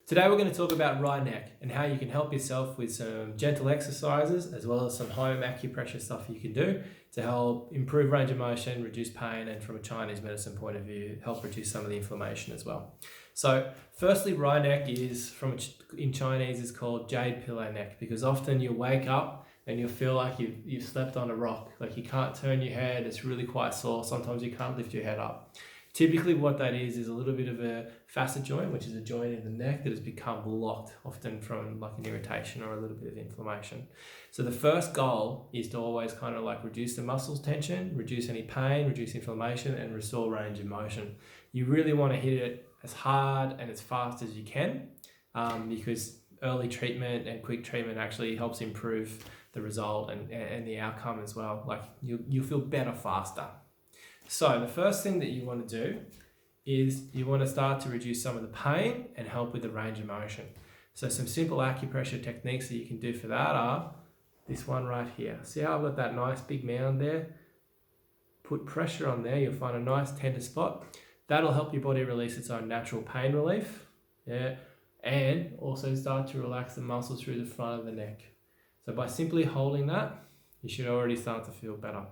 Today we're going to talk about right neck and how you can help yourself with some gentle exercises as well as some home acupressure stuff you can do to help improve range of motion, reduce pain, and from a Chinese medicine point of view, help reduce some of the inflammation as well. So firstly, right neck is, in Chinese, is called jade pillow neck because often you wake up and you'll feel like you've slept on a rock, like you can't turn your head, it's really quite sore, sometimes you can't lift your head up. Typically what that is a little bit of a facet joint, which is a joint in the neck that has become locked, often from like an irritation or a little bit of inflammation. So the first goal is to always kind of like reduce the muscles tension, reduce any pain, reduce inflammation, and restore range of motion. You really want to hit it as hard and as fast as you can because early treatment and quick treatment actually helps improve the result and the outcome as well. Like you'll feel better faster. So the first thing that you want to do is you want to start to reduce some of the pain and help with the range of motion. So some simple acupressure techniques that you can do for that are this one right here. See how I've got that nice big mound there? Put pressure on there, you'll find a nice tender spot. That'll help your body release its own natural pain relief. Yeah, and also start to relax the muscles through the front of the neck. So by simply holding that, you should already start to feel better.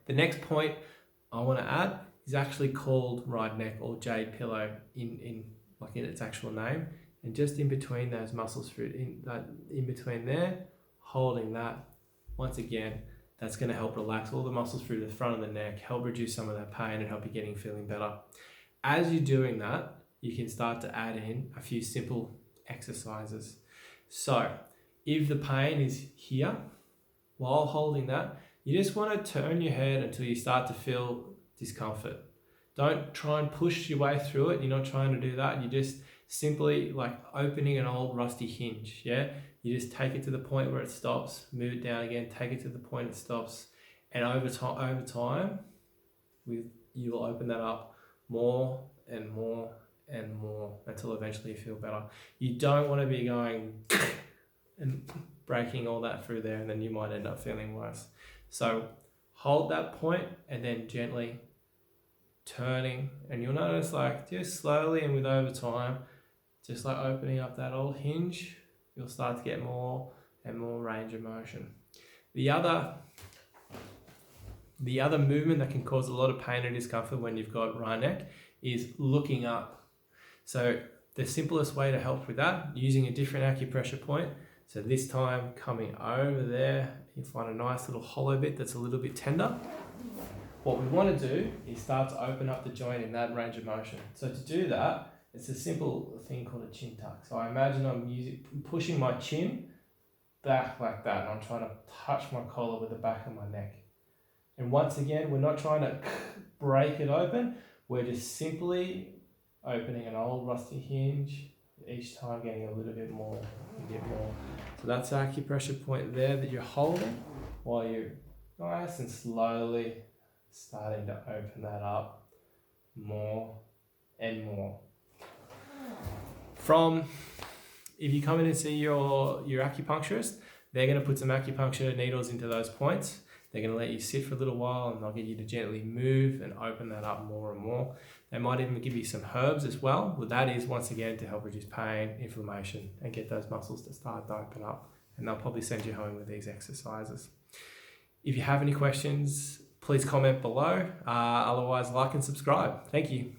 The next point I want to add is actually called right neck or jade pillow in its actual name, and just in between those muscles in between there, holding that, once again, that's going to help relax all the muscles through the front of the neck, help reduce some of that pain and help you feeling better. As you're doing that, you can start to add in a few simple exercises. So if the pain is here, while holding that, you just want to turn your head until you start to feel discomfort. Don't try and push your way through it. You're not trying to do that. You're just simply like opening an old rusty hinge. Yeah. You just take it to the point where it stops, move it down again, take it to the point it stops. And over time, you will open that up more and more and more until eventually you feel better. You don't want to be going and breaking all that through there, and then you might end up feeling worse. So hold that point and then gently turning, and you'll notice like just slowly and with over time, just like opening up that old hinge, you'll start to get more and more range of motion. The other movement that can cause a lot of pain and discomfort when you've got right neck is looking up. So the simplest way to help with that, using a different acupressure point. So this time coming over there, you find a nice little hollow bit that's a little bit tender. What we want to do is start to open up the joint in that range of motion. So to do that, it's a simple thing called a chin tuck. So I imagine I'm pushing my chin back like that, and I'm trying to touch my collar with the back of my neck. And once again, we're not trying to break it open. We're just simply opening an old rusty hinge, each time getting a little bit more. So that's the acupressure point there that you're holding while you're nice and slowly starting to open that up more and more. If you come in and see your acupuncturist, they're going to put some acupuncture needles into those points. They're going to let you sit for a little while and they'll get you to gently move and open that up more and more. They might even give you some herbs as well. But that is, once again, to help reduce pain, inflammation, and get those muscles to start to open up. And they'll probably send you home with these exercises. If you have any questions, please comment below. Otherwise, like and subscribe. Thank you.